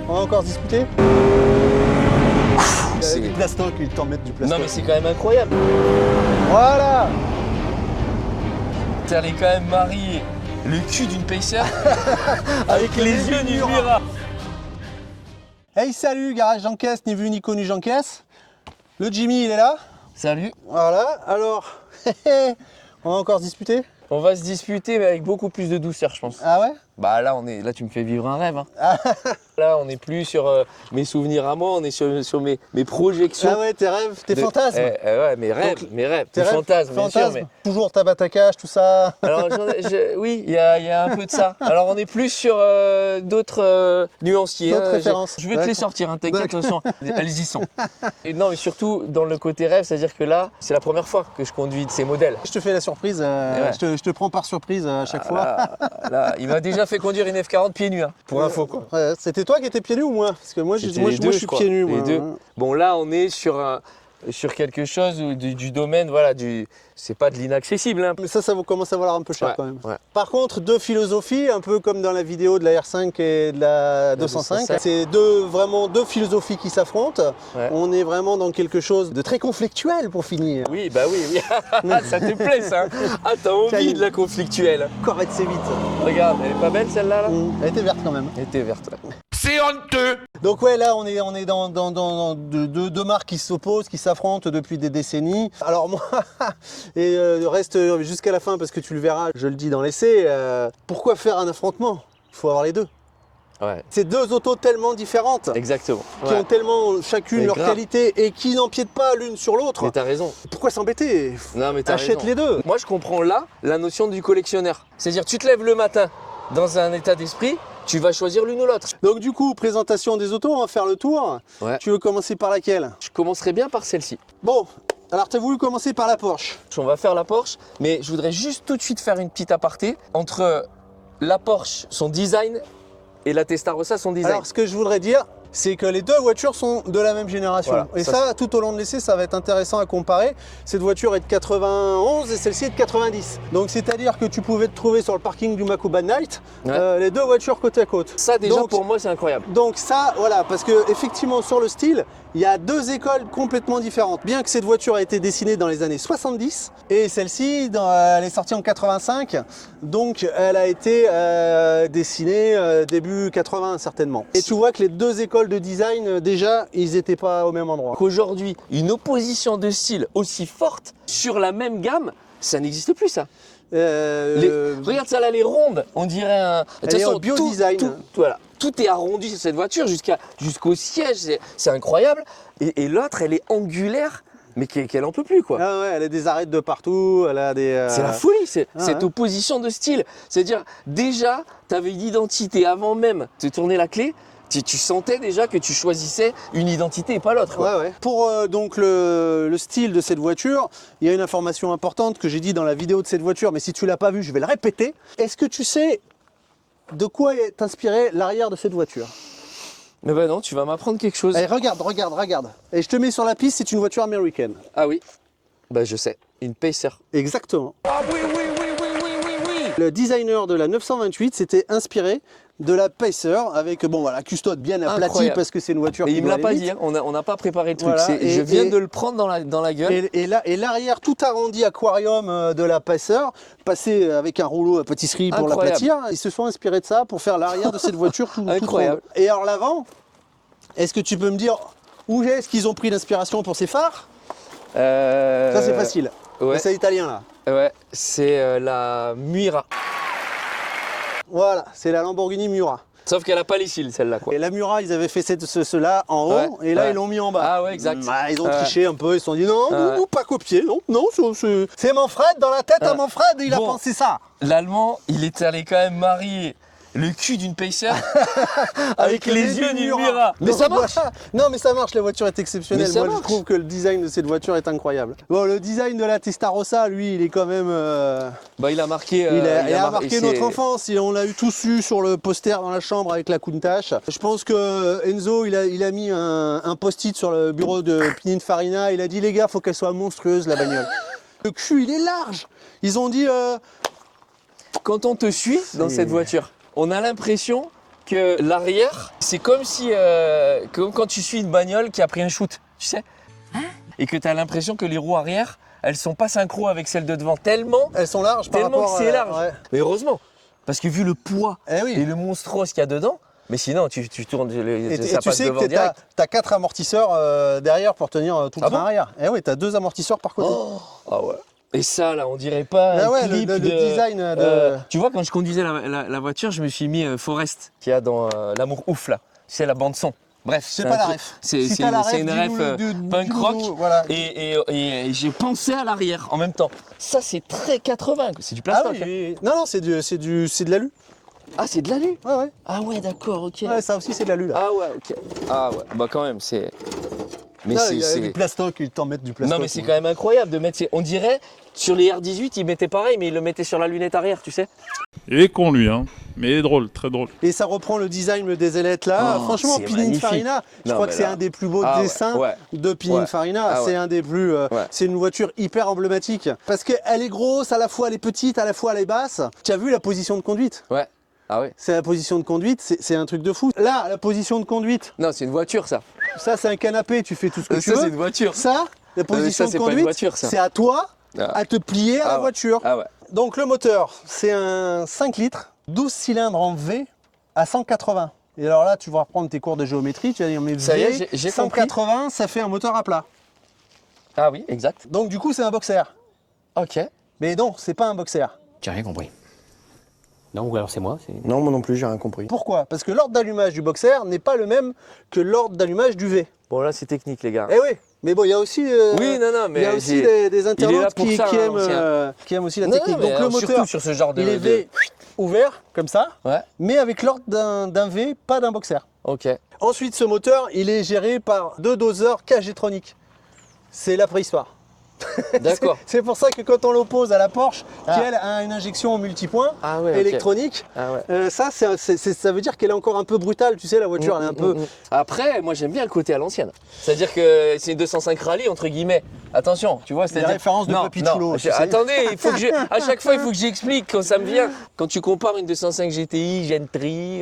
On va encore se disputer. C'est du plastoc, il t'en met du plastoc. Non mais c'est quand même incroyable. Voilà. Elle est quand même mariée le cul d'une Pacer avec les yeux du Miura. Hey salut, garage j'encaisse, ni vu ni connu j'encaisse. Le Jimmy il est là. Salut. Voilà, alors, on va encore se disputer. On va se disputer mais avec beaucoup plus de douceur je pense. Ah ouais? Bah là tu me fais vivre un rêve. Hein. Là on n'est plus sur mes souvenirs à moi, on est sur mes projections. Ah ouais, tes rêves, tes fantasmes. Ouais, mes rêves, tes fantasmes, bien sûr. Mais... Toujours tabac à cache, tout ça. Alors oui, il y a un peu de ça. Alors on est plus sur d'autres nuanciers. D'autres références. Je vais te les sortir, hein, t'inquiète, attention, elles y sont. Et non mais surtout dans le côté rêve, c'est-à-dire que là, c'est la première fois que je conduis de ces modèles. Je te fais la surprise, je te prends par surprise à chaque fois. Là, il m'a déjà fait conduire une F40 pieds nus. Hein, pour info quoi. Ouais, c'était toi qui étais pieds nus ou moi? Parce que moi, je suis pieds nus. Les deux. Bon là on est sur quelque chose du domaine, voilà, c'est pas de l'inaccessible. Hein. Mais ça commence à valoir un peu cher quand même. Ouais. Par contre, deux philosophies, un peu comme dans la vidéo de la R5 et de la 205. C'est vraiment deux philosophies qui s'affrontent. Ouais. On est vraiment dans quelque chose de très conflictuel pour finir. Oui, bah oui. Ça te plaît ça. Ah, t'as envie de la conflictuelle. Corvette C8. Regarde, elle est pas belle celle-là là. Elle était verte quand même. Elle était verte, ouais. C'est honteux. Donc ouais, là on est dans deux marques qui s'opposent, qui s'affrontent depuis des décennies. Alors moi, et reste jusqu'à la fin parce que tu le verras, je le dis dans l'essai, pourquoi faire un affrontement? Il faut avoir les deux. Ouais. C'est deux autos tellement différentes. Exactement. Qui ont tellement chacune leur qualité et qui n'empiètent pas l'une sur l'autre. Mais t'as raison. Pourquoi s'embêter? Non mais t'as Achète raison. les deux. Moi je comprends là la notion du collectionneur. C'est-à-dire tu te lèves le matin dans un état d'esprit, tu vas choisir l'une ou l'autre. Donc du coup, présentation des autos, on va faire le tour. Ouais. Tu veux commencer par laquelle? Je commencerai bien par celle-ci. Bon, alors tu as voulu commencer par la Porsche. On va faire la Porsche, mais je voudrais juste tout de suite faire une petite aparté entre la Porsche, son design, et la Testarossa, son design. Alors ce que je voudrais dire, c'est que les deux voitures sont de la même génération. Voilà, et ça, tout au long de l'essai, ça va être intéressant à comparer. Cette voiture est de 91 et celle-ci est de 90. Donc c'est-à-dire que tu pouvais te trouver sur le parking du Makaaba Night, les deux voitures côte à côte. Ça déjà pour moi c'est incroyable. Donc ça, voilà, parce que effectivement sur le style, il y a deux écoles complètement différentes. Bien que cette voiture a été dessinée dans les années 70 et celle-ci, elle est sortie en 85, donc elle a été dessinée début 80 certainement. Et tu vois que les deux écoles de design, déjà, ils n'étaient pas au même endroit. Aujourd'hui, une opposition de style aussi forte sur la même gamme, ça n'existe plus ça. Regarde ça là, les rondes, on dirait un... De toute façon, bio-design. Voilà, tout est arrondi sur cette voiture jusqu'au siège, c'est incroyable. Et l'autre, elle est angulaire, mais qu'elle en peut plus quoi. Ah ouais, elle a des arêtes de partout, elle a des... C'est la folie, cette opposition de style. C'est-à-dire, déjà, tu avais une identité avant même de tourner la clé. Tu sentais déjà que tu choisissais une identité et pas l'autre. Ouais. Pour donc le style de cette voiture, il y a une information importante que j'ai dit dans la vidéo de cette voiture, mais si tu l'as pas vue, je vais le répéter. Est-ce que tu sais de quoi est inspiré l'arrière de cette voiture? Mais bah non, tu vas m'apprendre quelque chose. Allez, regarde. Et je te mets sur la piste, c'est une voiture américaine. Ah oui, bah je sais, une Pacer. Exactement. Ah oui. Le designer de la 928 s'était inspiré de la Pacer avec la custode bien aplatie parce que c'est une voiture. Et qui il me l'a aller pas vite. dit, hein. On n'a pas préparé le truc. Voilà, je viens de le prendre dans la gueule. Et l'arrière tout arrondi aquarium de la Pacer, passé avec un rouleau à pâtisserie pour l'aplatir. Ils se sont inspirés de ça pour faire l'arrière de cette voiture tout incroyable. Toute ronde. Et alors l'avant, est-ce que tu peux me dire où est-ce qu'ils ont pris l'inspiration pour ces phares? Ça c'est facile. Ouais. C'est italien là. Ouais, c'est la Miura. Voilà, c'est la Lamborghini Miura. Sauf qu'elle a pas les cils, celle-là, quoi. Et la Miura, ils avaient fait cela en haut, et là, ils l'ont mis en bas. Ah ouais, exact. Ils ont triché un peu, ils se sont dit non, nous, pas copier, non, c'est Manfred, dans la tête à Manfred, il a pensé ça. L'Allemand, il est allé quand même marier le cul d'une Pacer avec les yeux du Miura. Mais ça marche. Non mais ça marche, la voiture est exceptionnelle. Moi marche. je trouve que le design de cette voiture est incroyable. Bon, le design de la Testarossa, lui, il est quand même... Bah il a marqué... il a marqué notre enfance. On l'a tous eu sur le poster dans la chambre avec la Countach. Je pense que Enzo, il a mis un post-it sur le bureau de Pininfarina. Il a dit les gars, faut qu'elle soit monstrueuse la bagnole. Le cul, il est large. Ils ont dit... Quand on te suit dans cette voiture, on a l'impression que l'arrière, c'est comme si, comme quand tu suis une bagnole qui a pris un shoot, tu sais, et que tu as l'impression que les roues arrière, elles sont pas synchro avec celles de devant, tellement Elles sont larges par que rapport c'est large. ouais. Mais heureusement, parce que vu le poids Eh oui. et le monstros qu'il y a dedans, mais sinon tu tournes, Et ça tu passe sais devant que direct. tu as 4 amortisseurs derrière pour tenir tout le Ah train bon arrière. Eh oui, tu as 2 amortisseurs par côté. Oh, ah ouais. Et ça là, on dirait pas Ah un ouais, clip le de... design de... tu vois, quand je conduisais la voiture, je me suis mis Forest, qui a dans L'amour ouf là, c'est la bande son. Bref, C'est un pas la truc- ref. C'est Si t'as la ref, une dis-nous ref punk dis-nous, rock. voilà. Et j'ai pensé à l'arrière en même temps. Ça, c'est très 80, c'est du Ah plastoc. oui, hein. oui. Non, non, c'est de l'alu. Ah, c'est de l'alu. Ouais, ouais. Ah ouais, d'accord, ok. Ouais, ça aussi, c'est de l'alu, là. Ah ouais, ok. Ah ouais, bah quand même, c'est... Mais Non, c'est... il y a du plastoc, ils t'en mettent du plastoc. Non mais c'est quand même incroyable de mettre... On dirait, sur les R18, ils mettaient pareil, mais ils le mettaient sur la lunette arrière, tu sais. Il est con lui, hein. Mais il est drôle, très drôle. Et ça reprend le design des ailettes là. Oh, Franchement, c'est Pininfarina, je Non, crois mais que c'est là- un des plus beaux Ah ouais, dessins ouais. de Pininfarina. Ah ouais. C'est un des plus. C'est une voiture hyper emblématique. Parce qu'elle est grosse, à la fois elle est petite, à la fois elle est basse. Tu as vu la position de conduite? Ouais. Ah ouais. C'est la position de conduite, c'est un truc de fou. Là, la position de conduite, Non, c'est une voiture, ça. ça c'est un canapé, tu fais tout ce que tu Ça, c'est veux. une voiture. Ça, la position ça, de c'est pas une conduite, voiture, ça. c'est à toi Ah. à te plier à la ouais. voiture. Ah ouais. Donc le moteur, c'est un 5 litres, 12 cylindres en V à 180. Et alors là, tu vas reprendre tes cours de géométrie, tu vas dire mais Ça y est, V, j'ai 180, ça fait un moteur à plat. Ah oui, exact. Donc du coup, c'est un boxer. Ok. Mais non, c'est pas un boxer. J'ai rien compris. Non, ou alors c'est moi. Non, moi non plus, j'ai rien compris. Pourquoi? Parce que l'ordre d'allumage du boxer n'est pas le même que l'ordre d'allumage du V. Bon, là, c'est technique, les gars. Eh oui, mais bon, il y a aussi, Oui, non, non, mais il y a aussi j'ai- des internautes pour qui, ça, qui hein, aiment, l'ancien. qui aiment aussi la Non, technique. non, mais Donc le alors, moteur, surtout sur ce genre de... il est V ouvert, comme ça, Ouais, mais avec l'ordre d'un V, pas d'un boxer. ok. Ensuite, ce moteur, il est géré par 2 doseurs KG-tronic. C'est la préhistoire. D'accord. C'est pour ça que quand on l'oppose à la Porsche, Ah. qui elle a une injection en multipoint Ah ouais, ok. électronique, Ah ouais. ça veut dire qu'elle est encore un peu brutale. Tu sais, la voiture, elle est un peu. Après, moi, j'aime bien le côté à l'ancienne. C'est-à-dire que c'est une 205 rallye, entre guillemets. Attention, tu vois, c'est-à-dire... références de Non, Papy non, Chulo, tu sais. attendez, il faut que à chaque fois, il faut que j'explique quand ça me vient. Quand tu compares une 205 GTI, Gentry,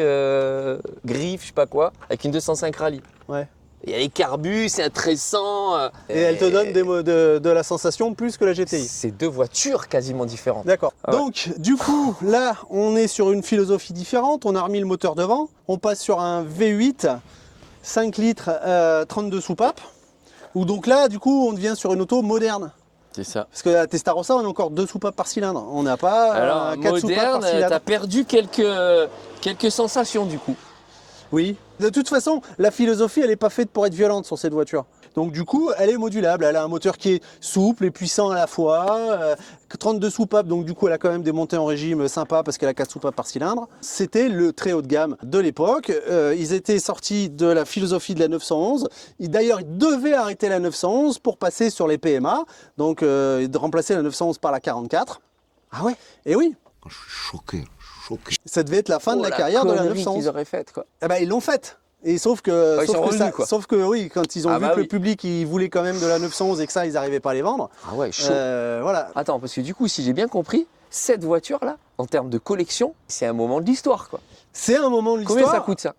Griffe, je sais pas quoi, avec une 205 rallye. Ouais. Il y a les carbus, c'est un 1300. Et elle te donne de la sensation plus que la GTI. C'est deux voitures quasiment différentes. D'accord. Ah ouais. Donc, du coup, là, on est sur une philosophie différente. On a remis le moteur devant. On passe sur un V8, 5 litres, 32 soupapes. Où donc là, du coup, on devient sur une auto moderne. C'est ça. Parce que la Testarossa, on a encore 2 soupapes par cylindre. On n'a pas Alors, 4 soupapes moderne, par cylindre. t'as perdu quelques sensations du coup. Oui. De toute façon, la philosophie, elle n'est pas faite pour être violente sur cette voiture. Donc du coup, elle est modulable. Elle a un moteur qui est souple et puissant à la fois. 32 soupapes, donc du coup, elle a quand même des montées en régime sympa parce qu'elle a 4 soupapes par cylindre. C'était le très haut de gamme de l'époque. Ils étaient sortis de la philosophie de la 911. D'ailleurs, ils devaient arrêter la 911 pour passer sur les PMA. Donc, de remplacer la 911 par la 44. Ah ouais. Et oui. Je suis choqué, choqué. Ça devait être la fin de la carrière de la connerie 911. qu'ils auraient faite quoi. Eh ben, ils l'ont faite. Et sauf que, Ouais, ils sont revenus, quoi. sauf que oui, quand ils ont Ah vu bah que le oui. public il voulait quand même de la 911 et que ça, ils n'arrivaient pas à les vendre. Ah ouais, chaud. Voilà. Attends, parce que du coup, si j'ai bien compris, cette voiture-là, en termes de collection, c'est un moment de l'histoire quoi. C'est un moment de l'histoire. Combien ça coûte ça?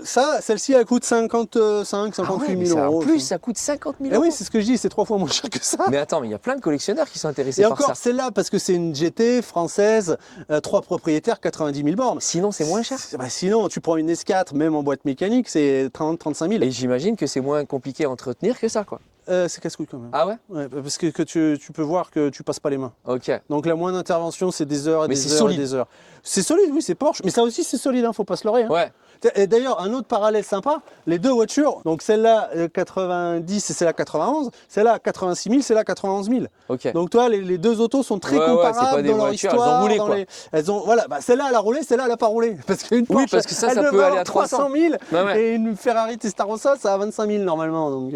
Ça, celle-ci, elle coûte 55, 58 Ah ouais, mais 000 ça, euros. en plus, ça coûte 50 000 Eh euros. oui, c'est ce que je dis, c'est 3 fois moins cher que ça. Mais attends, mais il y a plein de collectionneurs qui sont intéressés Et par encore, ça. celle-là, parce que c'est une GT française, 3 propriétaires, 90 000 bornes. Sinon, c'est moins cher. Bah, sinon, tu prends une S4, même en boîte mécanique, c'est 30-35 000. Et j'imagine que c'est moins compliqué à entretenir que ça, quoi. C'est casse-couille quand même. Ah ouais? Ouais, parce que tu peux voir que tu passes pas les mains. Ok. Donc la moindre intervention, c'est des heures et Mais des c'est heures solide. et des heures. C'est solide, oui, c'est Porsche. Mais ça aussi, c'est solide, hein, faut pas se leurrer. Hein. Ouais. Et d'ailleurs, un autre parallèle sympa, les deux voitures, donc celle-là 90 et celle-là 91, celle-là 86 000, celle-là 91 000. Ok. Donc toi, les deux autos sont très Ouais, ouais, comparables c'est pas des dans leur voitures, elles ont histoire. roulé, dans quoi. Elles ont, voilà, bah, celle-là elle a roulé, celle-là elle a pas roulé. Parce qu'une Oui, Porsche, parce que ça elle peut devrait aller à avoir 300 000 Ouais, ouais. et une Ferrari Testarossa, ça a 25 000 normalement. Donc,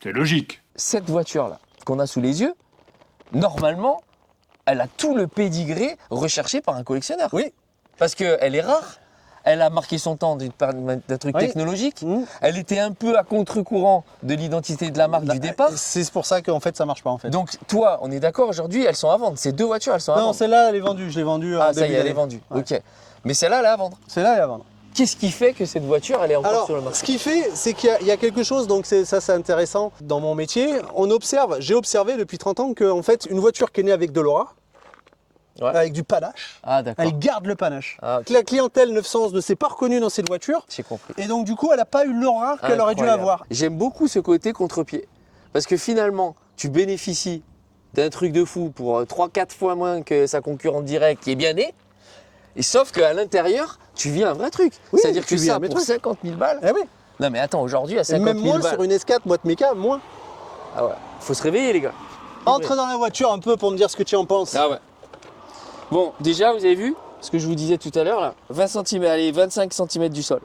C'est logique. Cette voiture-là, qu'on a sous les yeux, normalement, elle a tout le pédigré recherché par un collectionneur. Oui. Parce qu'elle est rare. Elle a marqué son temps d'un truc Oui. technologique. Mmh. Elle était un peu à contre-courant de l'identité de la marque du départ. C'est pour ça qu'en fait ça marche pas en fait. Donc, toi, on est d'accord, aujourd'hui, elles sont à vendre. Ces deux voitures, elles sont à Non, vendre. celle-là elle est vendue, je l'ai vendue. en Ah, ça y début est, elle est d'année. vendue. Ouais. Ok. Mais celle-là, elle est à vendre. Celle-là elle est à vendre. Qu'est-ce qui fait que cette voiture, elle est encore Alors, sur le marché? ce qui fait, c'est qu'il y a quelque chose, donc ça c'est intéressant dans mon métier. J'ai observé depuis 30 ans qu'en fait, une voiture qui est née avec de l'aura, Ouais. avec du panache, Ah, d'accord. elle garde le panache. Ah, ok. La clientèle 911 ne s'est pas reconnue dans cette voiture, J'ai compris. et donc du coup, elle n'a pas eu l'aura qu'elle aurait dû Incroyable. avoir. J'aime beaucoup ce côté contre-pied. Parce que finalement, tu bénéficies d'un truc de fou pour 3-4 fois moins que sa concurrente directe qui est bien née. Et sauf qu'à l'intérieur, tu vis un vrai truc. Oui, C'est-à-dire tu que vis ça, un vrai pour truc. 50 000 balles. Eh oui. Non mais attends, aujourd'hui à Et 50 même 000 moins balles. sur une S4 boîte méca, moins. Ah ouais, faut se réveiller les gars. Entre dans la voiture un peu pour me dire ce que tu en penses. Ah ouais. Bon, déjà, vous avez vu ce que je vous disais tout à l'heure là, 20 cm, allez, 25 cm du sol.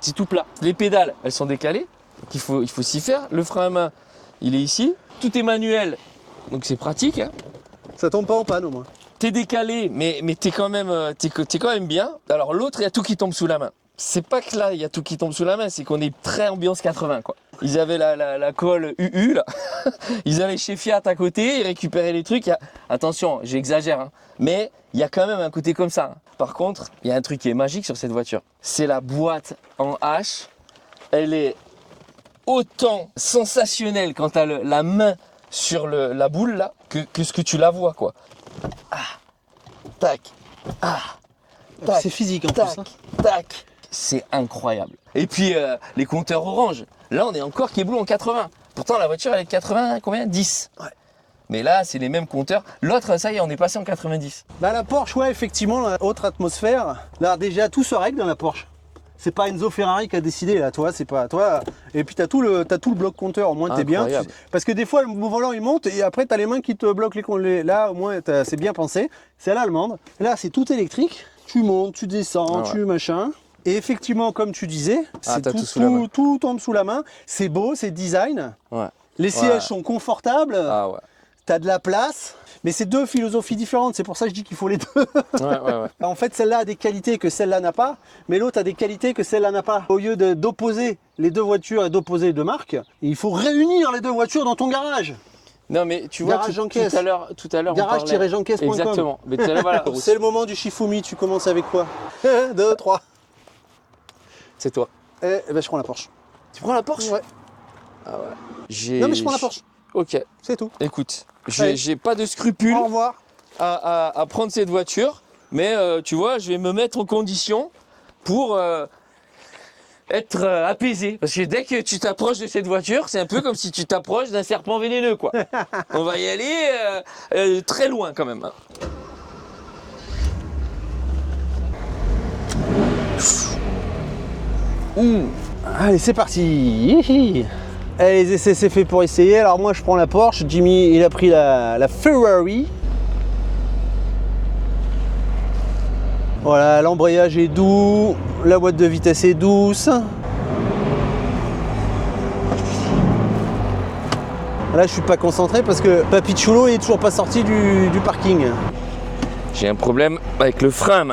C'est tout plat. Les pédales, elles sont décalées. Donc il faut s'y faire. Le frein à main, il est ici. Tout est manuel. Donc c'est pratique. Hein. Ça tombe pas en panne au moins. T'es décalé, mais t'es quand même bien. Alors l'autre, il y a tout qui tombe sous la main. C'est pas que là, il y a tout qui tombe sous la main, c'est qu'on est très ambiance 80 quoi. Ils avaient la colle UU là. Ils allaient chez Fiat à côté, ils récupéraient les trucs. Attention, j'exagère, hein. Mais il y a quand même un côté comme ça. Hein. Par contre, il y a un truc qui est magique sur cette voiture. C'est la boîte en H. Elle est autant sensationnelle quand t'as la main sur la boule là que ce que tu la vois quoi. Ah, tac, ah, tac, C'est physique en tac, plus. Hein. tac. C'est incroyable. Et puis les compteurs orange. Là, on est encore Keblou en 80. Pourtant, la voiture, elle est de 80, combien 10. Ouais. Mais là, c'est les mêmes compteurs. L'autre, ça y est, on est passé en 90. Bah la Porsche, ouais, effectivement, la autre atmosphère. Là, déjà, tout se règle dans la Porsche. C'est pas Enzo Ferrari qui a décidé, là, toi, c'est pas toi. Et puis t'as tout le bloc compteur, au moins t'es bien. Incroyable. Parce que des fois, le volant il monte et après t'as les mains qui te bloquent là, au moins c'est bien pensé. C'est à l'allemande. Là, c'est tout électrique. Tu montes, tu descends, Ah ouais. tu machin. Et effectivement, comme tu disais, c'est t'as tout sous la main. tout tombe sous la main. C'est beau, c'est design. Ouais. Les sièges sont confortables. Ah ouais. T'as de la place. Mais c'est deux philosophies différentes. C'est pour ça que je dis qu'il faut les deux. Ouais. En fait, celle-là a des qualités que celle-là n'a pas, mais l'autre a des qualités que celle-là n'a pas. Au lieu d'opposer les deux voitures et d'opposer les deux marques, il faut réunir les deux voitures dans ton garage. Non, mais tu vois, Garage tout Jean-Caisse. à l'heure, on parlait... Garage-jeancaisse.com. Exactement. Mais tout à l'heure, voilà. C'est le moment du Shifumi. Tu commences avec quoi 1, 2, 3. C'est toi. Eh ben, je prends la Porsche. Tu prends la Porsche? Ouais. Ah ouais. Non, mais je prends la Porsche. Ok. C'est tout. Écoute, Allez. j'ai pas de scrupules Au revoir. à prendre cette voiture, mais tu vois, je vais me mettre en condition pour être apaisé. Parce que dès que tu t'approches de cette voiture, c'est un peu comme si tu t'approches d'un serpent vénéneux, quoi. On va y aller très loin quand même. Hein. Allez, c'est parti. Hihi. Allez, les essais, c'est fait pour essayer. Alors moi, je prends la Porsche. Jimmy, il a pris la Ferrari. Voilà, l'embrayage est doux. La boîte de vitesse est douce. Là, je suis pas concentré parce que Papy Chulo est toujours pas sorti du parking. J'ai un problème avec le frein.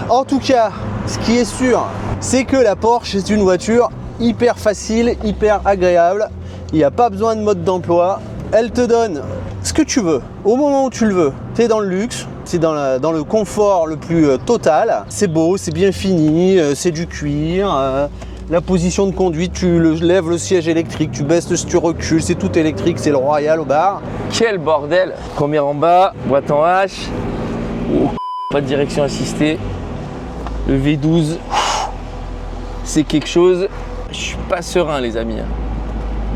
En tout cas, ce qui est sûr, c'est que la Porsche est une voiture hyper facile, hyper agréable. Il n'y a pas besoin de mode d'emploi. Elle te donne ce que tu veux, au moment où tu le veux. Tu es dans le luxe, c'est dans le confort le plus total. C'est beau, c'est bien fini, c'est du cuir. La position de conduite, tu lèves le siège électrique, tu baisses, tu recules, c'est tout électrique, c'est le Royal au bar. Quel bordel! Premier en bas, boîte en H. Oh, pas de direction assistée. Le V12, c'est quelque chose. Je suis pas serein, les amis.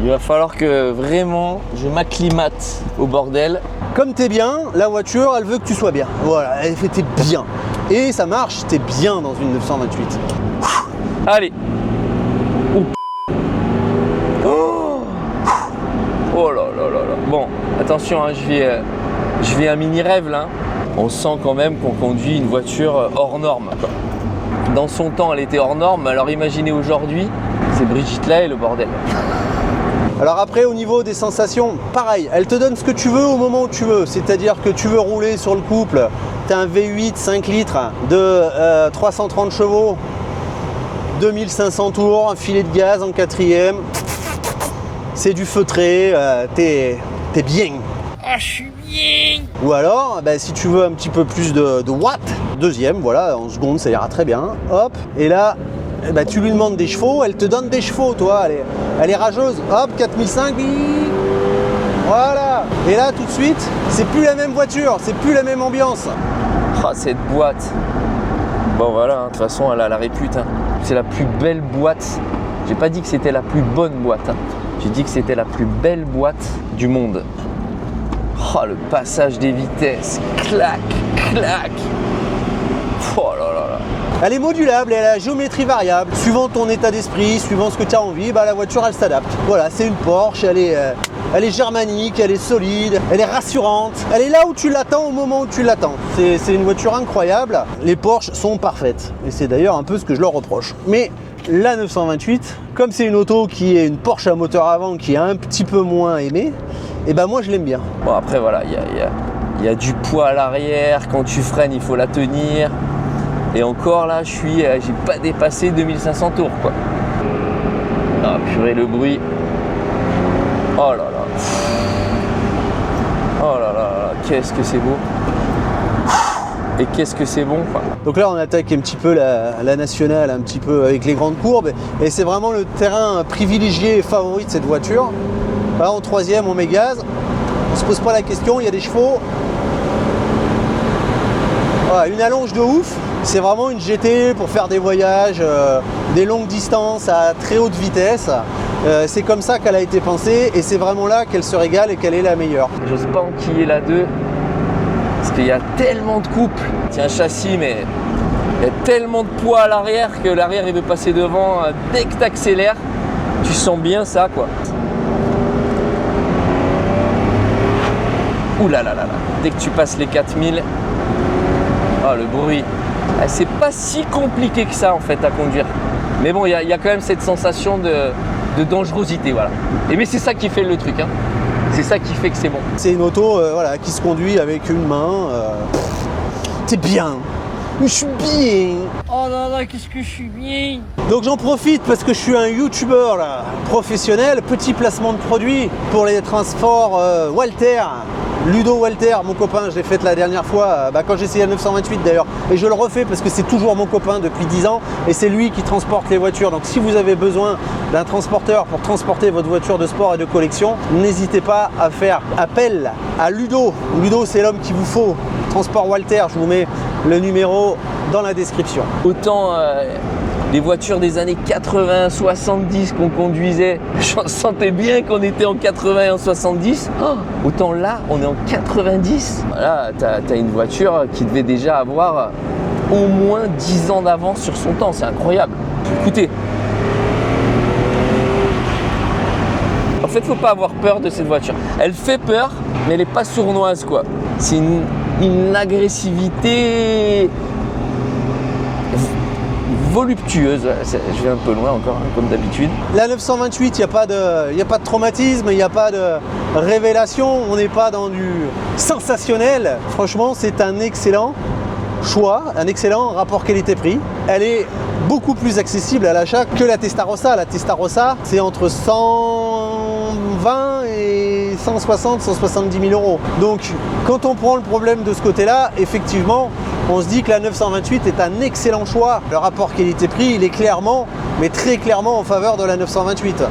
Il va falloir que vraiment je m'acclimate au bordel. Comme t'es bien, la voiture, elle veut que tu sois bien. Voilà, elle fait t'es bien. Et ça marche, t'es bien dans une 928. Allez. Oh là là là là. Bon, attention, hein, je vis un mini rêve là. On sent quand même qu'on conduit une voiture hors norme, quoi. Dans son temps, elle était hors norme. Alors imaginez aujourd'hui, c'est Brigitte Lahaie le bordel. Alors après, au niveau des sensations, pareil, elle te donne ce que tu veux au moment où tu veux. C'est-à-dire que tu veux rouler sur le couple, tu as un V8 5 litres de 330 chevaux, 2500 tours, un filet de gaz en quatrième. C'est du feutré, t'es bien. Ah, je suis bien. Ou alors, si tu veux un petit peu plus de watts, Deuxième, voilà, en seconde ça ira très bien. Hop, et là, eh ben, tu lui demandes des chevaux, elle te donne des chevaux, toi, elle est rageuse. Hop, 4005, voilà. Et là, tout de suite, c'est plus la même voiture, c'est plus la même ambiance. Ah, cette boîte. Bon voilà, de toute façon elle a la répute. C'est la plus belle boîte. J'ai pas dit que c'était la plus bonne boîte. J'ai dit que c'était la plus belle boîte du monde. Oh, le passage des vitesses. Clac, clac. Oh là là là. Elle est modulable, elle a la géométrie variable. Suivant ton état d'esprit, suivant ce que tu as envie, bah, la voiture elle s'adapte. Voilà, c'est une Porsche, elle est germanique, elle est solide, elle est rassurante. Elle est là où tu l'attends au moment où tu l'attends. C'est une voiture incroyable. Les Porsche sont parfaites. Et c'est d'ailleurs un peu ce que je leur reproche. Mais la 928, comme c'est une auto qui est une Porsche à moteur avant qui est un petit peu moins aimée, et ben moi je l'aime bien. Bon après voilà, il y a du poids à l'arrière. Quand tu freines, il faut la tenir. Et encore là, j'ai pas dépassé 2500 tours quoi. Ah purée, le bruit. Oh là là. Oh là là, qu'est-ce que c'est beau. Et qu'est-ce que c'est bon quoi. Donc là on attaque un petit peu la nationale, un petit peu avec les grandes courbes. Et c'est vraiment le terrain privilégié et favori de cette voiture. Là en troisième on met gaz. On se pose pas la question, il y a des chevaux. Voilà, une allonge de ouf. C'est vraiment une GT pour faire des voyages, des longues distances à très haute vitesse. C'est comme ça qu'elle a été pensée et c'est vraiment là qu'elle se régale et qu'elle est la meilleure. J'ose pas enquiller la 2 parce qu'il y a tellement de couple. C'est un châssis mais il y a tellement de poids à l'arrière que l'arrière il veut passer devant. Dès que tu accélères, tu sens bien ça quoi. Ouh là là là là. Dès que tu passes les 4000, oh le bruit. C'est pas si compliqué que ça en fait à conduire. Mais bon, il y a quand même cette sensation de dangerosité, voilà. Et mais c'est ça qui fait le truc, hein. C'est ça qui fait que c'est bon. C'est une auto voilà, qui se conduit avec une main. C'est bien. Je suis bien. Oh là là, qu'est-ce que je suis bien. Donc j'en profite parce que je suis un youtubeur là, professionnel. Petit placement de produit pour les transports Walter. Ludo Walter, mon copain, je l'ai fait la dernière fois quand j'ai essayé la 928 d'ailleurs. Et je le refais parce que c'est toujours mon copain depuis 10 ans et c'est lui qui transporte les voitures. Donc si vous avez besoin d'un transporteur pour transporter votre voiture de sport et de collection, n'hésitez pas à faire appel à Ludo. Ludo, c'est l'homme qu'il vous faut. Transport Walter, je vous mets le numéro dans la description. Autant les voitures des années 80, 70 qu'on conduisait, je sentais bien qu'on était en 80 et en 70. Oh, autant là, on est en 90. Voilà, t'as une voiture qui devait déjà avoir au moins 10 ans d'avance sur son temps. C'est incroyable. Écoutez, en fait, faut pas avoir peur de cette voiture. Elle fait peur, mais elle n'est pas sournoise, quoi. C'est une agressivité voluptueuse. Je vais un peu loin encore, hein, comme d'habitude. La 928, il n'y a pas de traumatisme, il n'y a pas de révélation, on n'est pas dans du sensationnel. Franchement, c'est un excellent choix, un excellent rapport qualité-prix. Elle est beaucoup plus accessible à l'achat que la Testarossa. La Testarossa, c'est entre 120 et 160, 170 000 euros. Donc, quand on prend le problème de ce côté-là, effectivement, on se dit que la 928 est un excellent choix. Le rapport qualité-prix, il est clairement, mais très clairement en faveur de la 928.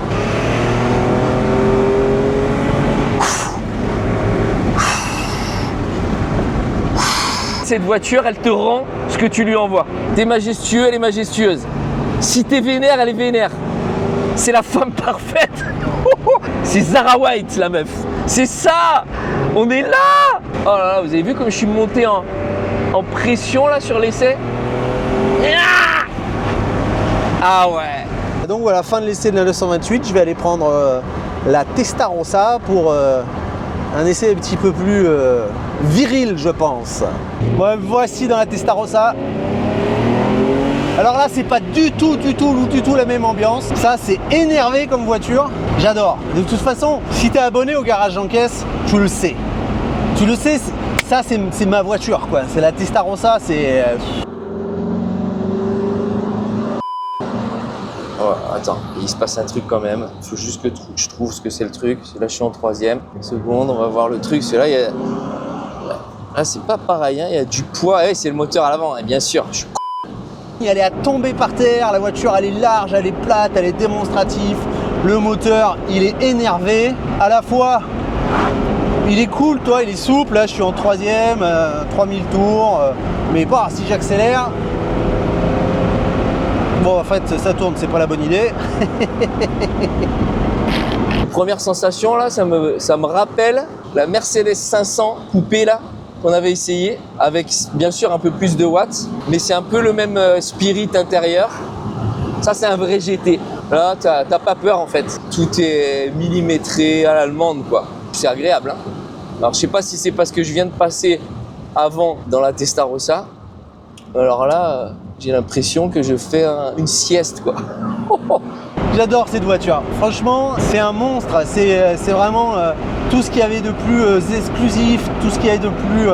Cette voiture, elle te rend ce que tu lui envoies. T'es majestueux, elle est majestueuse. Si t'es vénère, elle est vénère. C'est la femme parfaite. C'est Zara White, la meuf. C'est ça. On est là. Oh là là, vous avez vu comme je suis monté en pression là sur l'essai. Ah ouais. Donc voilà, fin de l'essai de la 928. Je vais aller prendre la Testarossa pour un essai un petit peu plus viril, je pense. Bon, voici dans la Testarossa. Alors là, c'est pas du tout la même ambiance. Ça, c'est énervé comme voiture. J'adore. De toute façon, si tu es abonné au garage Jean-Caisse, tu le sais. Tu le sais, ça, c'est ma voiture, quoi. C'est la Testarossa, c'est... Oh, attends, il se passe un truc quand même. Il faut juste que je trouve ce que c'est le truc. Là, je suis en troisième. Une seconde, on va voir le truc. C'est là, il y a... Là, c'est pas pareil, hein. Il y a du poids. Ouais, c'est le moteur à l'avant, hein, bien sûr. Je suis Elle est à tomber par terre, la voiture elle est large, elle est plate, elle est démonstrative. Le moteur il est énervé. À la fois il est cool, toi, il est souple. Là je suis en 3ème, 3000 tours. Mais bah, si j'accélère, bon en fait ça tourne, c'est pas la bonne idée. Première sensation là, ça me rappelle la Mercedes 500 coupée là qu'on avait essayé avec bien sûr un peu plus de watts, mais c'est un peu le même spirit intérieur. Ça c'est un vrai GT. Là t'as pas peur en fait. Tout est millimétré à l'allemande quoi. C'est agréable. Hein. Alors je sais pas si c'est parce que je viens de passer avant dans la Testarossa. Alors là j'ai l'impression que je fais une sieste quoi. J'adore cette voiture, franchement c'est un monstre, c'est vraiment tout ce qu'il y avait de plus exclusif, tout ce qu'il y avait de plus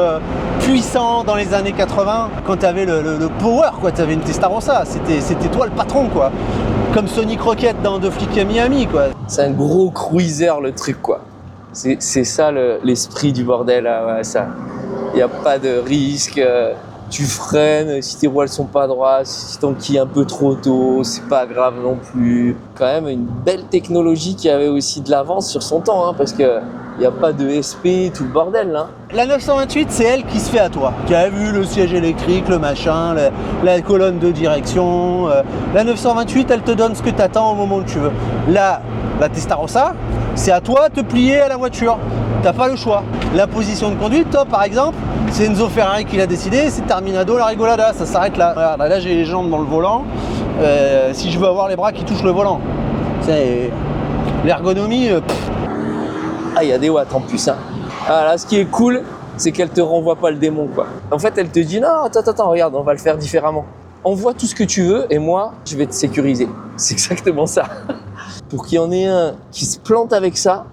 puissant dans les années 80. Quand tu avais le power, quoi, tu avais une Testarossa, c'était toi le patron quoi. Comme Sonic Rocket dans Deux flics à Miami quoi. C'est un gros cruiser le truc quoi. C'est ça l'esprit du bordel, ouais, ça. Il n'y a pas de risque. Tu freines, si tes roues elles sont pas droites, si t'enquilles un peu trop tôt, c'est pas grave non plus. Quand même une belle technologie qui avait aussi de l'avance sur son temps, hein, parce que il n'y a pas de SP, tout le bordel là. La 928 c'est elle qui se fait à toi. Tu as vu le siège électrique, le machin, la colonne de direction. La 928 elle te donne ce que tu attends au moment où tu veux. Là, la Testarossa, c'est à toi de te plier à la voiture. T'as pas le choix. La position de conduite, toi par exemple, c'est Enzo Ferrari qui l'a décidé, c'est terminado la rigolada, ça s'arrête là. Regarde, là j'ai les jambes dans le volant, si je veux avoir les bras qui touchent le volant. C'est l'ergonomie. Ah, il y a des watts en plus. Hein. Ah, là, ce qui est cool, c'est qu'elle te renvoie pas le démon quoi. En fait, elle te dit non, attends, regarde, on va le faire différemment. Envoie tout ce que tu veux et moi, je vais te sécuriser. C'est exactement ça. Pour qu'il y en ait un qui se plante avec ça,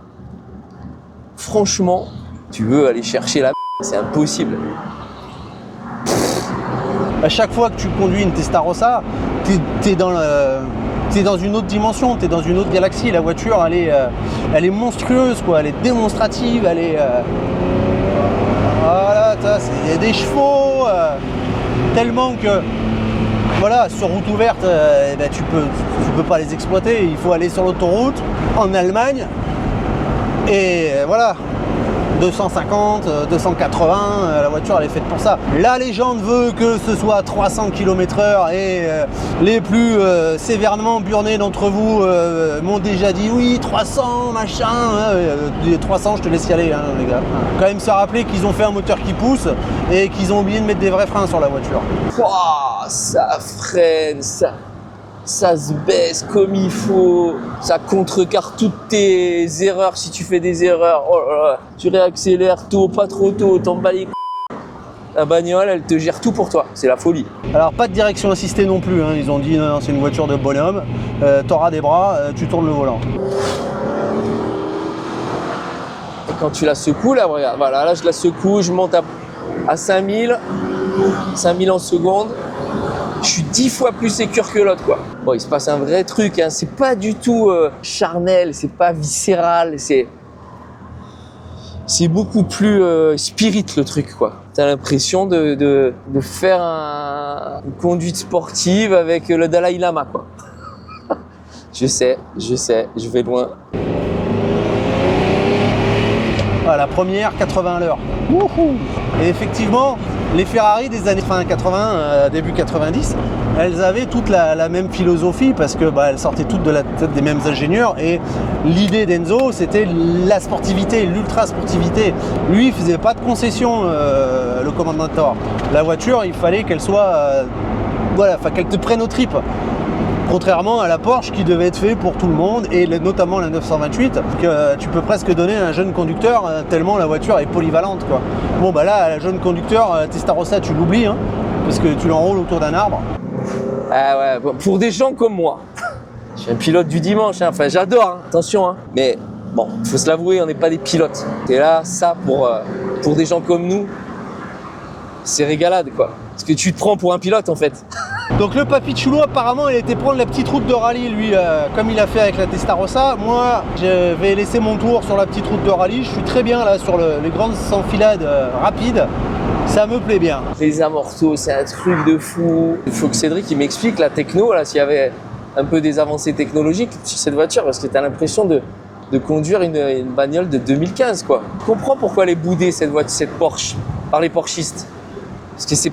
franchement, tu veux aller chercher la c'est impossible. À chaque fois que tu conduis une Testarossa, t'es dans une autre dimension, t'es dans une autre galaxie. La voiture, elle est monstrueuse, quoi. Elle est démonstrative, elle est... Voilà, il y a des chevaux, tellement que... Voilà, sur route ouverte, ben, tu peux pas les exploiter. Il faut aller sur l'autoroute, en Allemagne, et voilà. 250, 280, la voiture elle est faite pour ça. La légende veut que ce soit 300 km/h et les plus sévèrement burnés d'entre vous m'ont déjà dit oui 300 machin, 300 je te laisse y aller hein, les gars. Quand même se rappeler qu'ils ont fait un moteur qui pousse et qu'ils ont oublié de mettre des vrais freins sur la voiture. Wow, ça freine, ça se baisse comme il faut, ça contrecarre toutes tes erreurs si tu fais des erreurs. Oh là là, tu réaccélères tôt, pas trop tôt, t'en bats les c***. La bagnole, elle te gère tout pour toi, c'est la folie. Alors pas de direction assistée non plus, hein. Ils ont dit non, c'est une voiture de bonhomme, t'auras des bras, tu tournes le volant. Et quand tu la secoues, là, regarde, voilà, là je la secoue, je monte à 5000 en seconde. Je suis 10 fois plus sécure que l'autre quoi. Bon, il se passe un vrai truc, hein. C'est pas du tout charnel, c'est pas viscéral, c'est beaucoup plus spirit le truc quoi. T'as l'impression de faire une conduite sportive avec le Dalai Lama quoi. Je sais, je vais loin. Ah, la première, 80 à l'heure. Et effectivement, les Ferrari des années fin 80, début 90, elles avaient toutes la même philosophie parce que elles sortaient toutes de la tête des mêmes ingénieurs et l'idée d'Enzo c'était la sportivité, l'ultra sportivité. Lui il faisait pas de concession, le Commendator. La voiture il fallait qu'elle soit, qu'elle te prenne aux tripes. Contrairement à la Porsche qui devait être fait pour tout le monde et notamment la 928 que tu peux presque donner à un jeune conducteur tellement la voiture est polyvalente quoi. Bon là, la jeune conducteur, Testarossa tu l'oublies hein, parce que tu l'enrôles autour d'un arbre. Ah ouais, pour des gens comme moi. Je suis un pilote du dimanche, hein. Enfin j'adore, hein. Attention, hein. Mais bon, faut se l'avouer, on n'est pas des pilotes. Et là, ça pour des gens comme nous, c'est régalade quoi. Parce que tu te prends pour un pilote en fait. Donc le Papichulo apparemment il était prendre la petite route de rallye lui comme il a fait avec la Testarossa. Moi je vais laisser mon tour sur la petite route de rallye, je suis très bien là sur les grandes enfilades rapides, ça me plaît bien. Les amortos, c'est un truc de fou. Il faut que Cédric il m'explique la techno, là, s'il y avait un peu des avancées technologiques sur cette voiture, parce que tu as l'impression de conduire une bagnole de 2015 quoi. Je comprends pourquoi elle est boudée cette voiture, cette Porsche, par les Porschistes. Parce que c'est,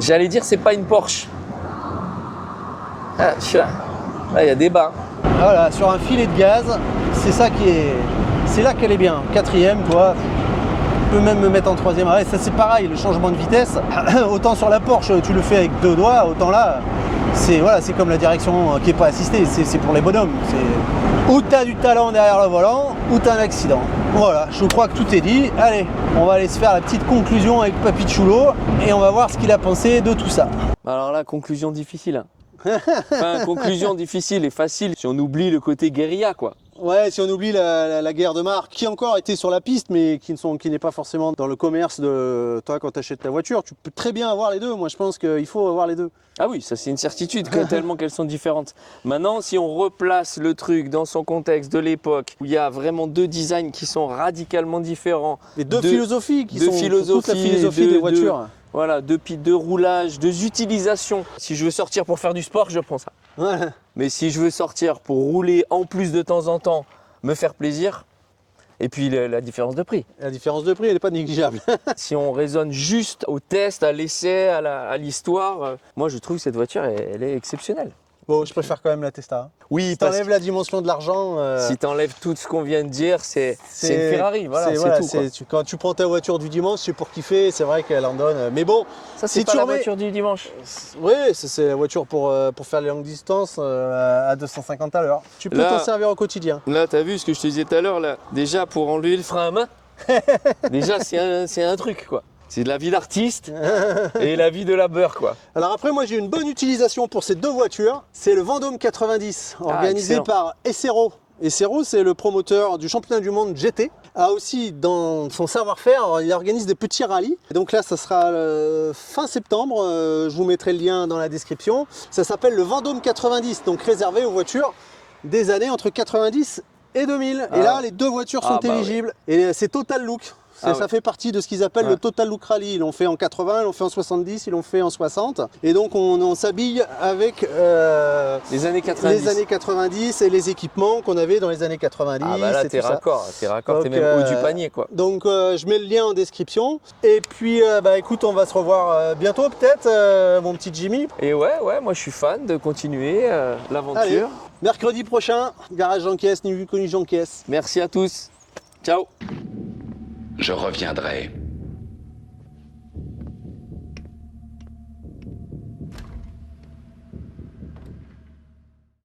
j'allais dire c'est pas une Porsche. Ah, là il y a débat. Voilà, sur un filet de gaz, c'est ça qui est. C'est là qu'elle est bien. Quatrième, toi, tu peux même me mettre en troisième. Ouais, ça c'est pareil, le changement de vitesse. Autant sur la Porsche, tu le fais avec 2 doigts, autant là, c'est voilà, c'est comme la direction qui n'est pas assistée, c'est pour les bonhommes. Ou t'as du talent derrière le volant, ou t'as un accident. Voilà, je crois que tout est dit. Allez, on va aller se faire la petite conclusion avec Papichulo et on va voir ce qu'il a pensé de tout ça. Alors là, conclusion difficile. Hein. Enfin, conclusion difficile et facile si on oublie le côté guérilla quoi. Ouais, si on oublie la guerre de marque, qui encore était sur la piste, mais qui n'est pas forcément dans le commerce de toi quand tu achètes ta voiture. Tu peux très bien avoir les deux. Moi, je pense qu'il faut avoir les deux. Ah oui, ça c'est une certitude, tellement qu'elles sont différentes. Maintenant, si on replace le truc dans son contexte de l'époque, où il y a vraiment 2 designs qui sont radicalement différents. Et 2 philosophies qui sont toute la philosophie des voitures. Voilà, 2 roulages, 2 utilisations. Si je veux sortir pour faire du sport, je prends ça. Ouais. Mais si je veux sortir pour rouler en plus de temps en temps, me faire plaisir, et puis la différence de prix. La différence de prix, elle n'est pas négligeable. Si on raisonne juste au test, à l'essai, à l'histoire, moi je trouve que cette voiture, elle est exceptionnelle. Bon, je préfère quand même la Testa. Oui, Si t'enlèves la dimension de l'argent... Si t'enlèves tout ce qu'on vient de dire, c'est une Ferrari, voilà, c'est tout. Quand tu prends ta voiture du dimanche, c'est pour kiffer, c'est vrai qu'elle en donne. Mais bon, Ça, c'est si pas tu la remets... voiture du dimanche. Oui, c'est la voiture pour faire les longues distances à 250 à l'heure. Tu peux Là- t'en servir au quotidien. Là, t'as vu ce que je te disais tout à l'heure, là. Déjà, pour enlever le frein à main, déjà, c'est un truc, quoi. C'est de la vie d'artiste et la vie de labeur, quoi. Alors après, moi j'ai une bonne utilisation pour ces 2 voitures. C'est le Vendôme 90, organisé excellent. par Essero. Essero, c'est le promoteur du championnat du monde GT. A aussi dans son savoir-faire, il organise des petits rallyes. Et donc là, ça sera fin septembre. Je vous mettrai le lien dans la description. Ça s'appelle le Vendôme 90, donc réservé aux voitures des années entre 90 et 2000. Et là, les 2 voitures sont éligibles. Et c'est Total Look. Ça fait partie de ce qu'ils appellent le Total Look Rally. Ils l'ont fait en 80, ils l'ont fait en 70, ils l'ont fait en 60. Et donc on s'habille avec Les années 90. les années 90 et les équipements qu'on avait dans les années 90. Ah bah là, et t'es tout ça. raccord, Donc, t'es même haut du panier, quoi. Donc je mets le lien en description. Et puis bah écoute, on va se revoir bientôt peut-être, mon petit Jimmy. Et ouais, moi je suis fan de continuer Allez, l'aventure. mercredi prochain, garage Jean-Caisse, ni vu connu Jean-Caisse. Merci à tous. Ciao. Je reviendrai.